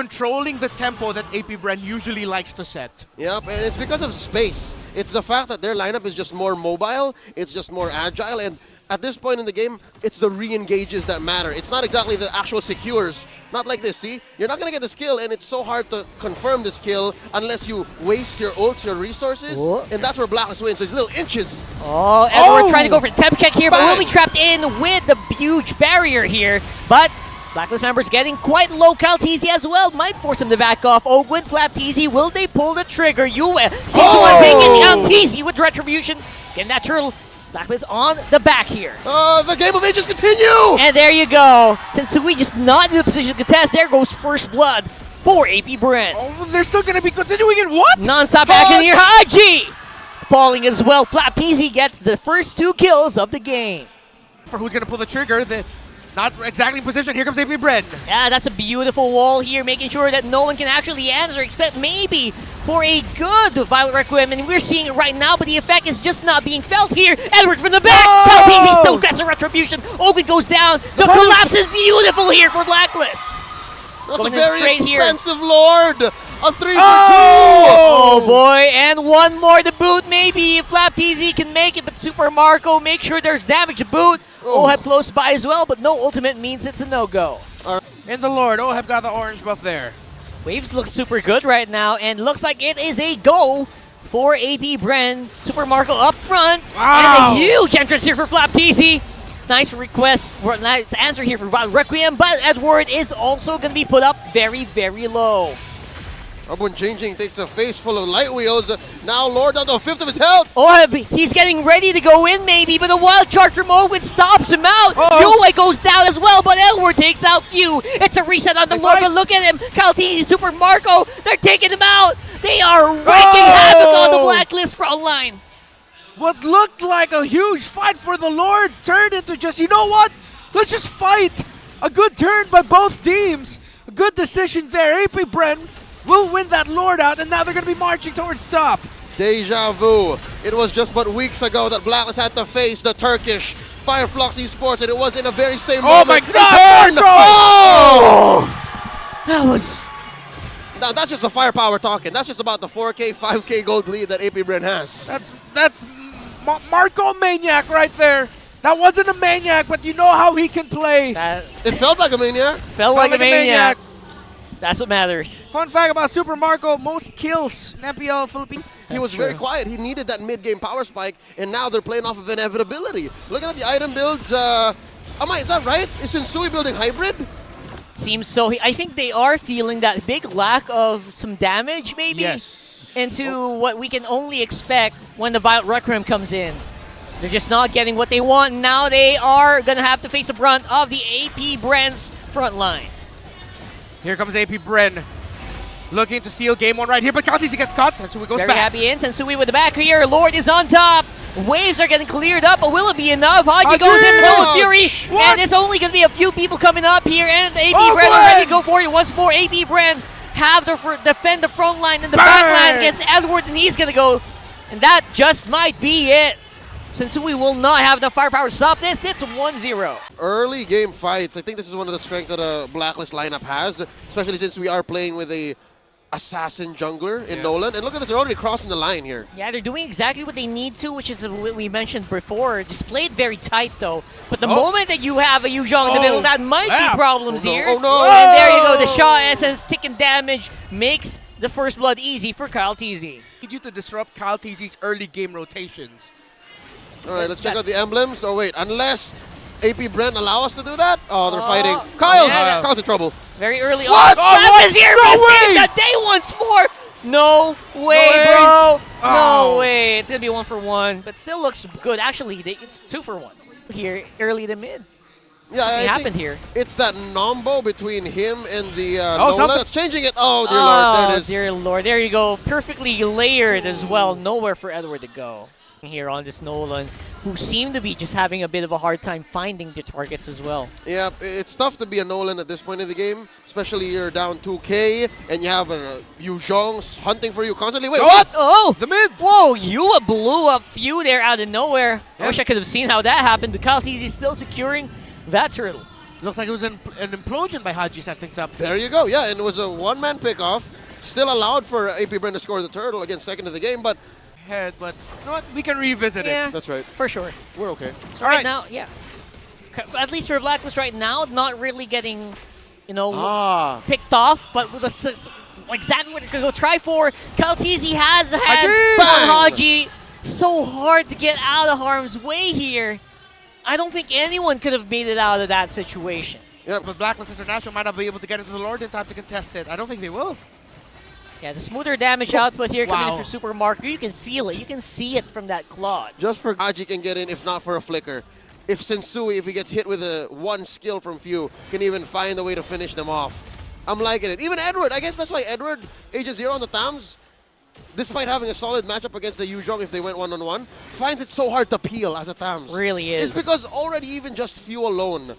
controlling the tempo that Apbren usually likes to set. Yep, and it's because of space. It's the fact that their lineup is just more mobile, it's just more agile, and at this point in the game, it's the re-engages that matter. It's not exactly the actual secures. Not like this, see? You're not going to get the skill, and it's so hard to confirm the skill unless you waste your ults, your resources, and that's where Blacklist wins. There's little inches. Oh, and we're trying to go for the temp check here, but we'll be trapped in with the huge barrier here. But Blacklist members getting quite low. Kaltizi as well might force him to back off. Ogwin, Flapteezy, will they pull the trigger? Yue sees one taking Kaltizi with Retribution. Getting that turtle. Blacklist on the back here. The game of ages continue! And there you go. Sensui just not in the position to contest. There goes first blood for Apbren. Oh, they're still going to be continuing it. What? Non-stop action here. Haji falling as well. Flapteezy gets the first 2 kills of the game. For who's going to pull the trigger, not exactly in position. Here comes Apbren. Yeah, that's a beautiful wall here, making sure that no one can actually answer, except maybe for a good Violet Requiem, and we're seeing it right now, but the effect is just not being felt here. Edward from the back. Kaltizi still gets a Retribution. Ogun goes down. The collapse is beautiful here for Blacklist. That's Going a very expensive Lord. A 3 for 2. Oh boy, and one more to boot maybe if Flapteezy can make it, but Super Marco make sure there's damage to boot. Oheb close by as well, but no ultimate means it's a no-go. And the Lord, Oheb got the orange buff there. Waves look super good right now, and looks like it is a go for Apbren. Super Marco up front, and a huge entrance here for Flapteezy. Nice request, nice answer here for Requiem, but Edward is also going to be put up very, very low. Apbren changing, takes a face full of light wheels. Now Lord down to a fifth of his health. Oheb, he's getting ready to go in maybe, but a wild charge from Owen stops him out. Yue goes down as well, but Edward takes out Few. It's a reset on the Lord, but look at him. Kaltizi, Super Marco, they're taking him out. They are wreaking havoc on the Blacklist front line. What looked like a huge fight for the Lord turned into just, you know what? Let's just fight. A good turn by both teams. A good decision there. Apbren will win that Lord out, and now they're going to be marching towards top. Deja vu. It was just but weeks ago that Blacklist had to face the Turkish Fireflux Esports, and it was in the very same moment. Oh my God! That was... Now, that's just the firepower talking. That's just about the 4K, 5K gold lead that Apbren has. That's Marco Maniac right there. That wasn't a Maniac, but you know how he can play. It felt like a Maniac. Felt like a Maniac. That's what matters. Fun fact about Super Marco, most kills in MPL Philippines. He was very quiet. He needed that mid-game power spike, and now they're playing off of inevitability. Looking at the item builds, Amai, is that right? Is Sensui building hybrid? Seems so. I think they are feeling that big lack of some damage, maybe, into what we can only expect when the Violet Requiem comes in. They're just not getting what they want. Now they are going to have to face the brunt of the Apbren's front line. Here comes Apbren, looking to seal game 1 right here, but Kaltizi gets caught. Sensui goes Very back. happy in. Sensui with the back here. Lord is on top. Waves are getting cleared up, but will it be enough? Haji goes in with Fury, and it's only going to be a few people coming up here, and Apbren are ready to go for it once more. Apbren have to defend the front line and the back line against Edward, and he's going to go, and that just might be it. Since we will not have the firepower to stop this, it's 1-0. Early game fights, I think this is one of the strengths that a Blacklist lineup has, especially since we are playing with a assassin jungler in Nolan. And look at this, they're already crossing the line here. Yeah, they're doing exactly what they need to, which is what we mentioned before. Just play it very tight, though. But the moment that you have a Yuzhong in the middle, that might be problems here. Oh, no. And there you go, the Shaw Essence taking damage makes the first blood easy for Kaltizi. Need you to disrupt Kaltizi's early game rotations. All right, let's check out the emblems. Oh, wait, unless Apbren allow us to do that? Oh, they're fighting. Kyle's in trouble. Very early What? on. Slap is here for the day once more. No way, bro. No way. It's going to be 1 for 1, but still looks good. Actually, it's 2 for 1 here, early to mid. Yeah, Something happened here. It's that nombo between him and the Nolan that's changing it. Oh, dear Lord, there it is. Dear Lord, there you go. Perfectly layered as well. Nowhere for Edward to go. Here on this Nolan, who seem to be just having a bit of a hard time finding the targets as well. Yeah, it's tough to be a Nolan at this point in the game, especially you're down 2K and you have Yu Zhong hunting for you constantly. Wait, what? Oh, the mid. Whoa, Yua blew up Few there out of nowhere. I wish I could have seen how that happened because he's still securing that turtle. Looks like it was an implosion by Haji set things up. There you go. Yeah, and it was a one-man pickoff. Still allowed for Apbren to score the turtle against second of the game, but Head, but you know what? We can revisit Yeah, it. that's right. for sure. We're okay. So right now, yeah. At least for Blacklist right now, not really getting, picked off, but with exactly what they're going to go try for. Kaltizi has the hands Bang! on Haji. So hard to get out of harm's way here. I don't think anyone could have made it out of that situation. Yeah, But Blacklist International might not be able to get into the Lord in time to contest it. I don't think they will. Yeah, the smoother damage output here coming in Wow. for Super Marco. You can feel it. You can see it from that Claude. just for Haji can get in, if not for a flicker. If Sensui, if he gets hit with a one skill from Few, can even find a way to finish them off. I'm liking it. Even Edward, I guess that's why Edward, Agent Zero on the Tams, despite having a solid matchup against the Yuzhong if they went one-on-one, finds it so hard to peel as a Tams. Really is. It's because already even just Few alone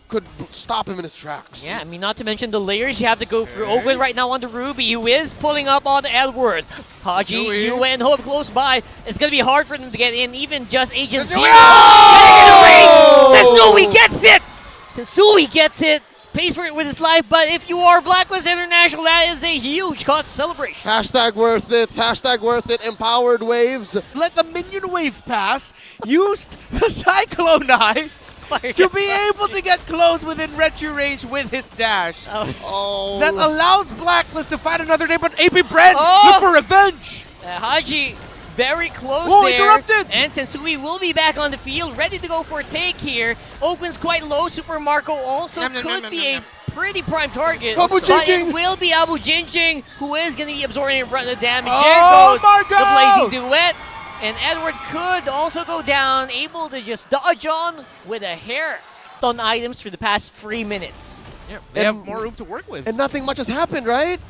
could stop him in his tracks. Yeah, I mean, not to mention the layers you have to go through. Ogun right now on the Ruby, who is pulling up on Edward. Haji, Sensui. Yue, and Hope close by. It's going to be hard for them to get in, even just Agent Sensui! Zero. Oh! Sensui gets it! Sensui gets it. Pays for it with his life, but if you are Blacklist International, that is a huge cause for celebration. Hashtag worth it. Hashtag worth it. Empowered waves. Let the minion wave pass. Used the Cyclone Eye to be able to get close within retro range with his dash. Oh. That allows Blacklist to fight another day, but Apbren Oh! look for revenge. Haji very close Whoa, there. interrupted! And Sensui will be back on the field, ready to go for a take here. Open's quite low. Super Marco also Nom, nom, could nom, be nom, a pretty prime target. Abu But Jinjing! it will be Abu Jinjing, who is going to be absorbing the damage. Oh, There goes Marco! the Blazing Duet. And Edward could also go down, able to just dodge on with a hair on items for the past 3 minutes. Yeah, they have And- more room to work with. And nothing much has happened, right?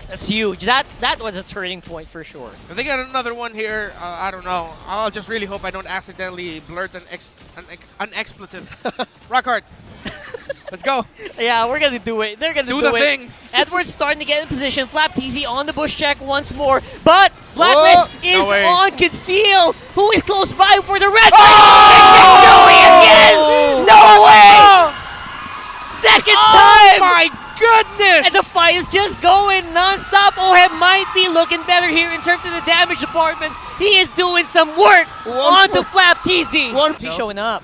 That's huge. That was a turning point for sure. If they get another one here, I don't know. I'll just really hope I don't accidentally blurt an expletive. Rock hard. Let's go. Yeah, we're gonna do it. They're gonna do, Do the it. thing. Edward's starting to get in position. Flap TZ on the bush check once more, but Blacklist Whoa. is No way. on conceal. Who is close by for the red? Oh! Again! No way! Second Oh time! my goodness! And the fight is just going non-stop. Ohem might be looking better here in terms of the damage department. He is doing some work onto Flap TZ. He's showing up.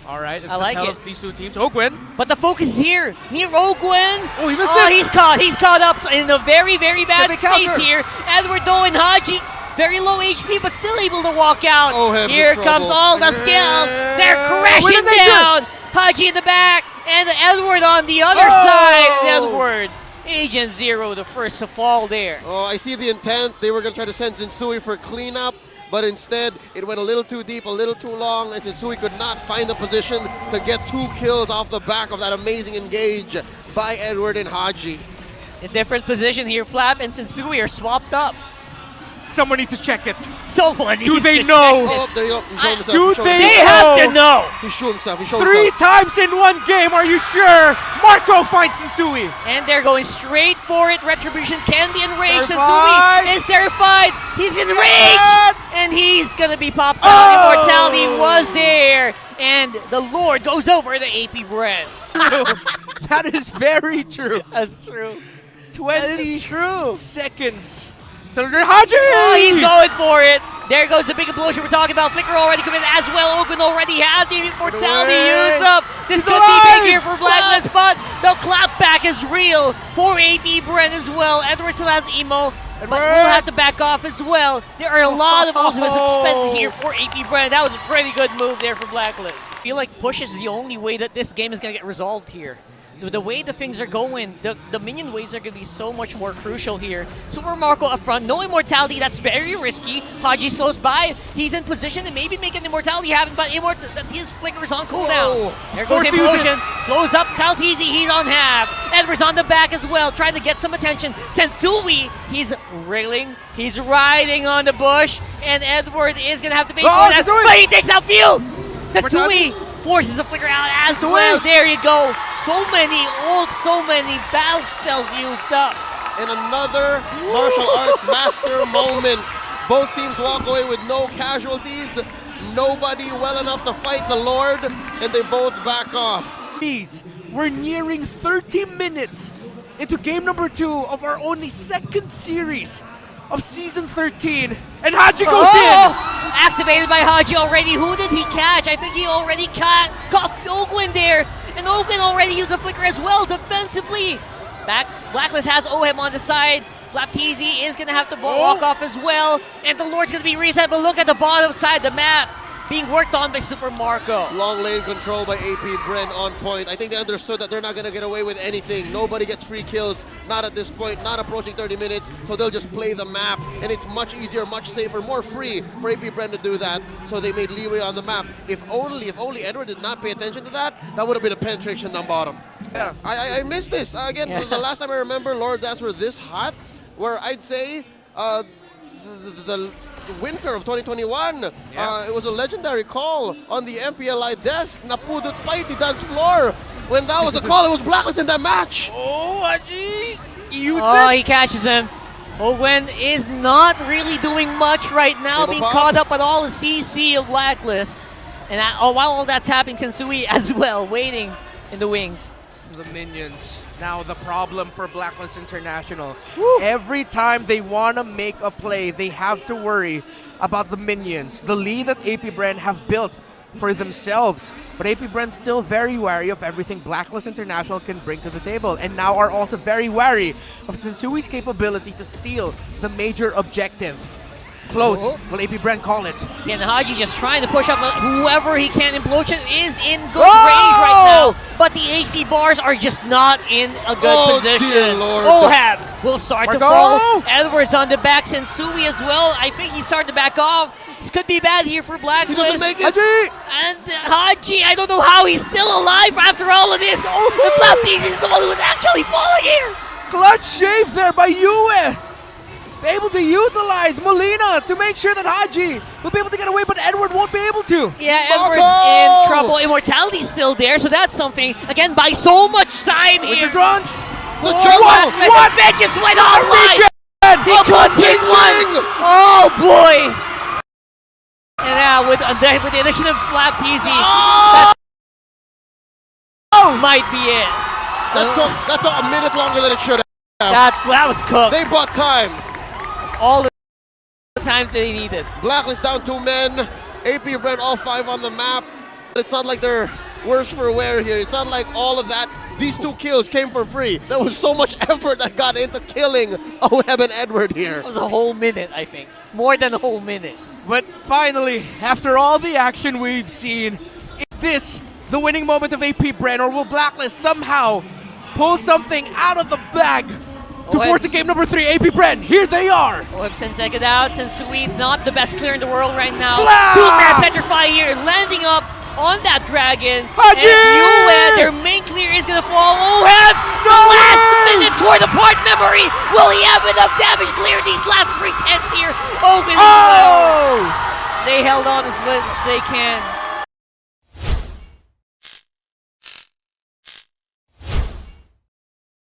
All right, it's I like the tell it. of these two teams. Ogwin. But the focus is here, near Ogwen. Oh, he missed Oh, it. he's caught. He's caught up in a very, very bad Can they space counter? here. Edward Doe and Haji, very low HP, but still able to walk out. Oh, heaven Here trouble. comes all the skills. They're crashing Elimination. down. Haji in the back, and Edward on the other Oh. side. Edward, Agent Zero, the first to fall there. Oh, I see the intent. They were going to try to send Sensui for cleanup, but instead it went a little too deep, a little too long, and Sensui could not find the position to get 2 kills off the back of that amazing engage by Edward and Haji. In different position here, Flap and Sensui are swapped up. Someone needs to check it. Someone Do needs they to know? check Oh, this. there you go. He showed himself. do He showed they They himself. have to No. know. He showed himself. He showed 3 himself. times in one game, are you sure? Marco finds Sensui. And they're going straight for it. Retribution can be enraged. Terrified. Sensui is terrified. He's enraged. Yes. And he's going to be popped Oh. out. Immortality was there. And the Lord goes over to Apbren. That is very true. That's true. 20 true. seconds. Haji! Oh, he's going for it. There goes the big implosion we're talking about. Flicker already committed as well. Ogun already has the immortality away. used up. This He's could be alive. big here for Blacklist, but the clapback is real for Apbren as well. Edward still has emo, but Edward. we'll have to back off as well. There are a lot of ultimates expended here for Apbren. That was a pretty good move there for Blacklist. I feel like push is the only way that this game is going to get resolved here. The way the things are going, the minion waves are going to be so much more crucial here. Super Marco up front, no immortality, that's very risky. Haji slows by, he's in position to maybe make an immortality happen, but his flicker is on cooldown. Whoa. There goes Forced to use Implosion, slows up Kaltizi, he's on half. Edward's on the back as well, trying to get some attention. Sensui, he's railing, he's riding on the bush, and Edward is going to have to pay for that, Sensui. but he takes out Few! Immortality. Sensui forces the flicker out as Sensui. well, there you go. So many battle spells used up. And another martial arts master moment. Both teams walk away with no casualties. Nobody well enough to fight the Lord, and they both back off. We're nearing 30 minutes into game number 2 of our only second series of season 13. And Haji goes in! Activated by Haji already. Who did he catch? I think he already caught Ogwin there. And Ogwin already used the flicker as well defensively. Blacklist has Ohem on the side. Flapteasy is going to have to walk off as well. And the Lord's going to be reset, but look at the bottom side of the map being worked on by Super Marco. Long lane control by Apbren on point. I think they understood that they're not going to get away with anything. Nobody gets free kills, not at this point, not approaching 30 minutes, so they'll just play the map, and it's much easier, much safer, more free for Apbren to do that, so they made leeway on the map. If only Edward did not pay attention to that, that would have been a penetration down bottom. Yeah. I missed this. Again, the last time I remember Lord Dance were this hot, where I'd say the winter of 2021, it was a legendary call on the MPLI desk. Napudot fight the dance floor. When that was a call, it was Blacklist in that match. Oh, Haji! He catches him. Ogwen is not really doing much right now, being caught up with all the CC of Blacklist. And while all that's happening, Tensui as well, waiting in the wings. The minions. Now the problem for Blacklist International. Every time they want to make a play, they have to worry about the minions. The lead that Apbren have built for themselves. But Apbren's still very wary of everything Blacklist International can bring to the table. And now are also very wary of Sensui's capability to steal the major objective. Close. Will Apbren call it? And Haji just trying to push up whoever he can. Implosion is in good range right now, but the HP bars are just not in a good position. Dear Lord. Ohab will start to fall. Edwards on the back. Sensui as well. I think he's starting to back off. This could be bad here for Blacklist. He doesn't make it. Haji! And Haji, I don't know how he's still alive after all of this. The Flapteasy is the one who was actually falling here. Clutch shave there by Yue. Able to utilize Molina to make sure that Haji will be able to get away, but Edward won't be able to. Yeah, Edward's in trouble. Immortality's still there, so that's something. Again, by so much time here. Winter Drons. The jungle. What? Vengeance went online. He could take one. Oh, boy. And now with the addition of Flapteasy, that might be it. That took a minute longer than it should have. That was cooked. They bought time. All the time they needed. Blacklist down 2 men. Apbren all 5 on the map. It's not like they're worse for wear here. It's not like all of that. These 2 kills came for free. There was so much effort that got into killing Oheb and Edward here. It was a whole minute, I think. More than a whole minute. But finally, after all the action we've seen, is this the winning moment of Apbren, or will Blacklist somehow pull something out of the bag to force the game number 3? Apbren, here they are. Oheb sends second out. Sensui, not the best clear in the world right now. Flap! 2-man Petrify here, landing up on that dragon. Haji! And Yue, their main clear is going to fall. Oheb, the last minute tore apart memory. Will he have enough damage clear these last 3 tenths here? Ogwen as well. They held on as much as they can.